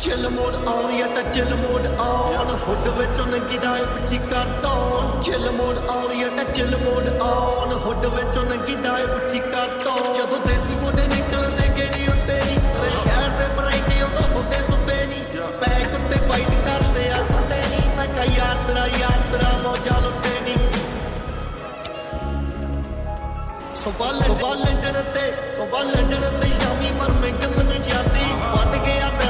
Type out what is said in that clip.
chill mode on या टा chill mode on hood विचों नंगीदा है पिछी कर तौन चिल मोड ऑन या टा चिल मोड ऑन हुड विचों नंगीदा है पिछी कर तौन जदों देसी मोडे निकलदे गेड़ी उत्ते नी तेरे शहर दे बराइटे उदों हुंदे सुत्ते नी पैक उत्ते फाइट करदे आ कुंडे नी मैं कहा यार तेरा मौजा लुट्टे नी सुबह लंडन ते शामी पर मिंट मन जाती वध गया